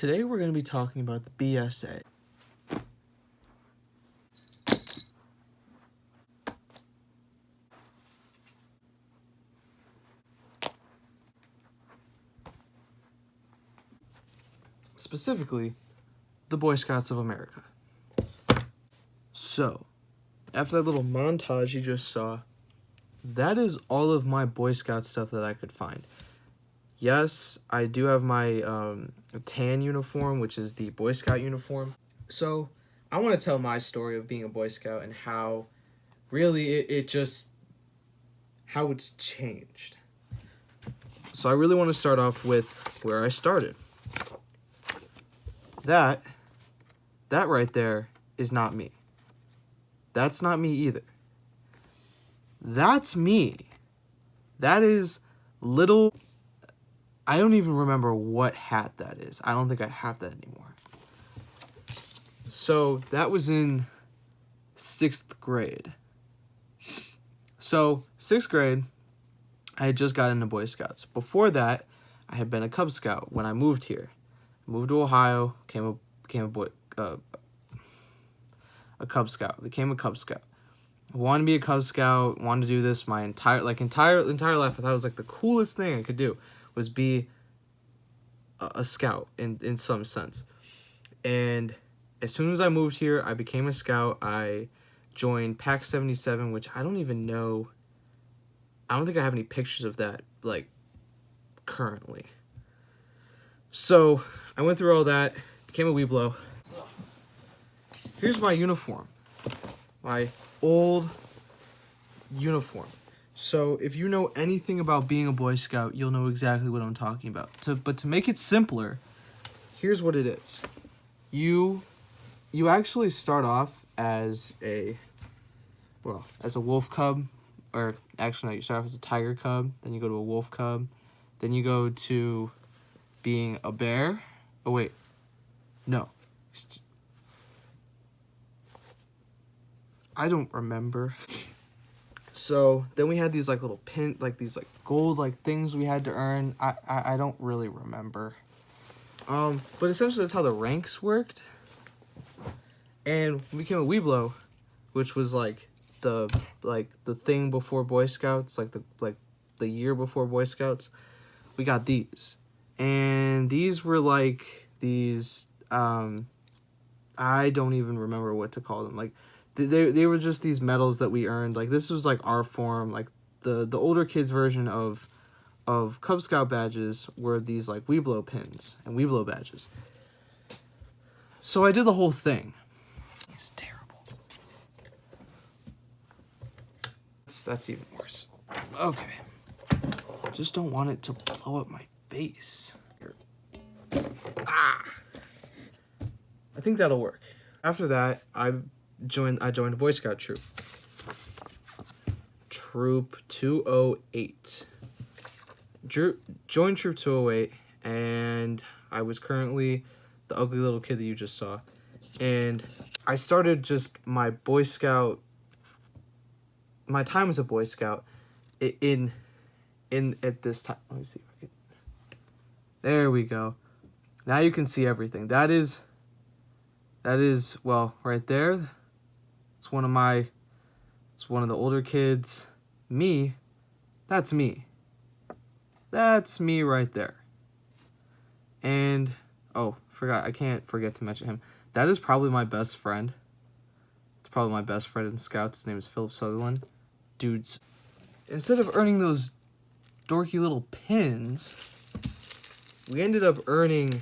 Today we're going to be talking about the BSA. Specifically, the Boy Scouts of America. So, after that little montage you just saw, that is all of my Boy Scout stuff that I could find. Yes, I do have my tan uniform, which is the Boy Scout uniform. So, I want to tell my story of being a Boy Scout and how really how it's changed. So I really want to start off with where I started. That right there is not me. That's not me either. That's me. That is little... I don't even remember what hat that is. I don't think I have that anymore. So that was in 6th grade. So 6th grade, I had just gotten into Boy Scouts. Before that, I had been a Cub Scout when I moved here. Moved to Ohio, became a Cub Scout. Became a Cub Scout. I wanted to be a Cub Scout. Wanted to do this my entire life. I thought it was like the coolest thing I could do was be a scout in some sense. And as soon as I moved here, I became a scout. I joined Pack 77, which I don't even know. I don't think I have any pictures of that, like, currently. So, I went through all that, became a Weeblo. Here's my uniform. My old uniform. So, if you know anything about being a Boy Scout, you'll know exactly what I'm talking about. But to make it simpler, here's what it is. You actually start off as a wolf cub, or actually no, you start off as a tiger cub, then you go to a wolf cub, then you go to being a bear. Oh wait, no. I don't remember. So then we had these like little these like gold like things we had to earn. I don't really remember. But essentially that's how the ranks worked. And we became a Weeblo, which was like the thing before Boy Scouts, like the year before Boy Scouts. We got these. And these were like these I don't even remember what to call them. Like they were just these medals that we earned. Like this was like our form, like the older kids version of Cub Scout badges were these like Weeblo pins and Weeblo badges. So I did the whole thing. It's terrible. That's even worse. Okay. Just don't want it to blow up my face. Ah! I think that'll work. After that, I joined a Boy Scout troop. Troop 208. Joined Troop 208, and I was currently the ugly little kid that you just saw. And I started just my Boy Scout, my time as a Boy Scout at this time. Let me see if I can. There we go. Now you can see everything. That is, well, right there. It's one of the older kids. Me, that's me. That's me right there. And, oh, I can't forget to mention him. That is probably my best friend. It's probably my best friend in Scouts. His name is Philip Sutherland. Dudes, instead of earning those dorky little pins, we ended up earning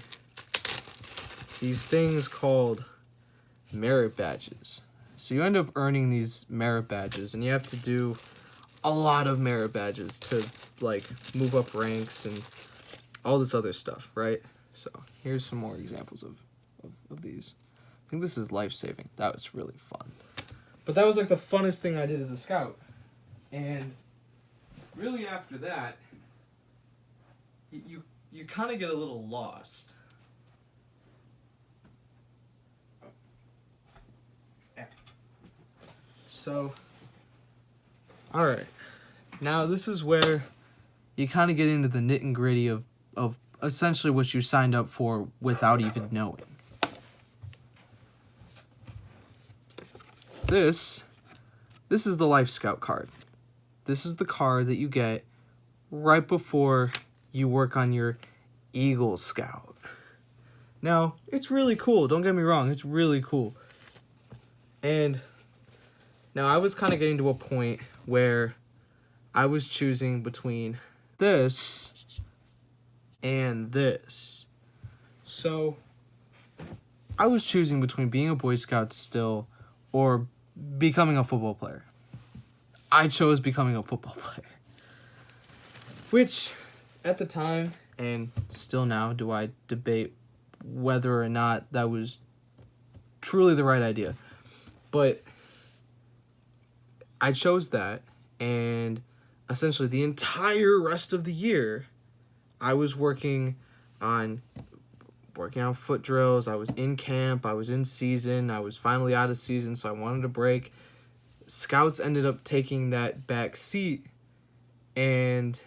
these things called merit badges. So you end up earning these merit badges, and you have to do a lot of merit badges to, like, move up ranks and all this other stuff, right? So here's some more examples of these. I think this is life-saving. That was really fun. But that was, like, the funnest thing I did as a scout. And really after that, you kind of get a little lost. So, alright. Now this is where you kind of get into the nit and gritty of essentially what you signed up for without even knowing. This is the Life Scout card. This is the card that you get right before you work on your Eagle Scout. Now, it's really cool. Don't get me wrong. It's really cool. And now I was kind of getting to a point where I was choosing between this and this. So I was choosing between being a Boy Scout still or becoming a football player. I chose becoming a football player. Which, at the time, and still now, do I debate whether or not that was truly the right idea. But I chose that, and essentially the entire rest of the year, I was working on foot drills. I was in camp. I was in season. I was finally out of season, so I wanted a break. Scouts ended up taking that back seat and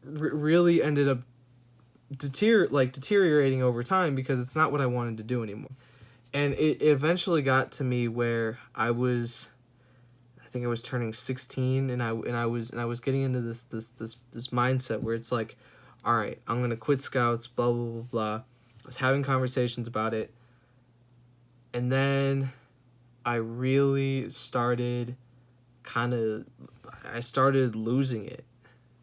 really ended up deteriorating over time because it's not what I wanted to do anymore. And it eventually got to me where I think I was turning 16, and I was getting into this mindset where it's like, all right, I'm gonna quit Scouts, blah blah blah blah. I was having conversations about it, and then I really started losing it,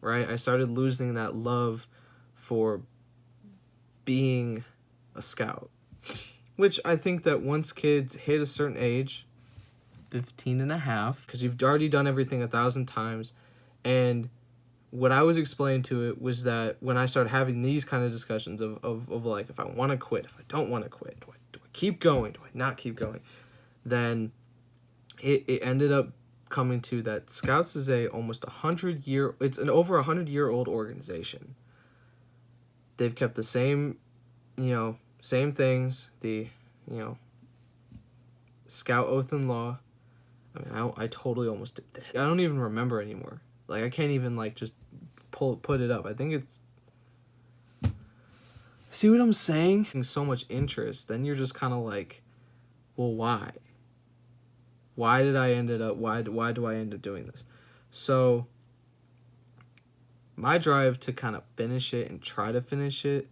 right? I started losing that love for being a scout, which I think that once kids hit a certain age, 15 and a half, because you've already done everything 1,000 times, and what I was explaining to it was that when I started having these kind of discussions of like, if I want to quit, if I don't want to quit, do I keep going, do I not keep going, then it ended up coming to that Scouts is it's an over 100-year-old organization. They've kept the same things, the, Scout Oath and Law. I mean, I totally almost did that. I don't even remember anymore. Like, I can't even, just put it up. I think it's... See what I'm saying? So much interest, then you're just kind of like, well, why? Why do I end up doing this? So, my drive to kind of finish it and try to finish it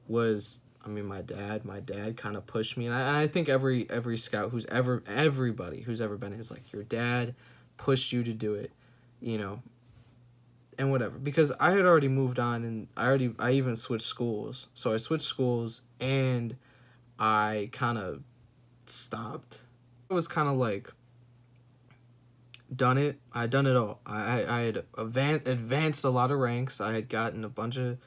was... my dad kind of pushed me, and I think every scout everybody who's ever been is like, your dad pushed you to do it, and whatever. Because I had already moved on, and I even switched schools. So I switched schools, and I kind of stopped. I was kind of like, done it. I had done it all. I had advanced a lot of ranks. I had gotten a bunch of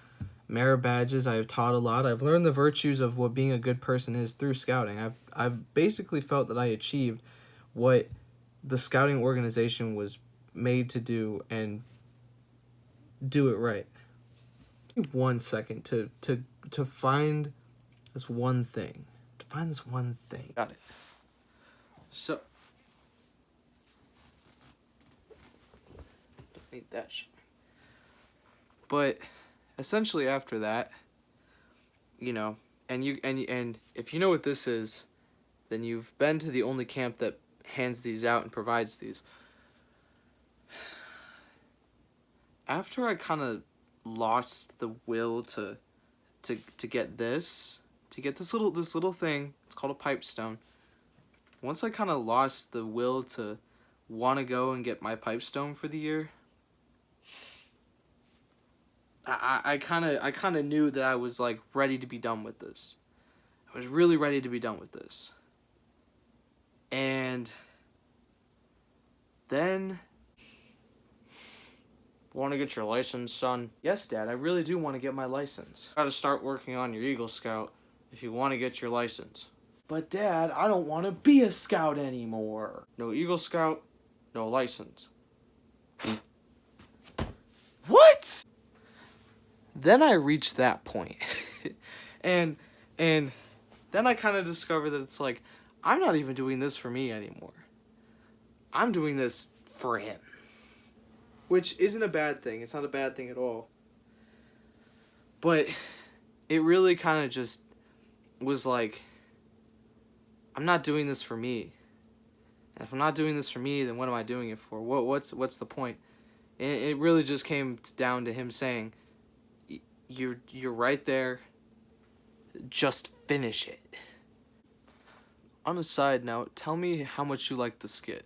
merit badges. I have taught a lot. I've learned the virtues of what being a good person is through scouting. I've basically felt that I achieved what the scouting organization was made to do, and do it right. 1 second to find this one thing. Got it. So don't need that shit. But essentially after that, and if you know what this is, then you've been to the only camp that hands these out and provides these. After I kind of lost the will to get this little thing, it's called a pipestone. Once I kind of lost the will to want to go and get my pipestone for the year, I kind of knew that I was like ready to be done with this. I was really ready to be done with this. And then, want to get your license, son? Yes, Dad, I really do want to get my license. Got to start working on your Eagle Scout if you want to get your license. But Dad, I don't want to be a scout anymore. No Eagle Scout, no license. What? Then I reached that point. and then I kind of discovered that it's like, I'm not even doing this for me anymore. I'm doing this for him. Which isn't a bad thing. It's not a bad thing at all. But it really kind of just was like, I'm not doing this for me. And if I'm not doing this for me, then what am I doing it for? What's the point? And it really just came down to him saying, you're right there. Just finish it. On a side note, tell me how much you liked the skit.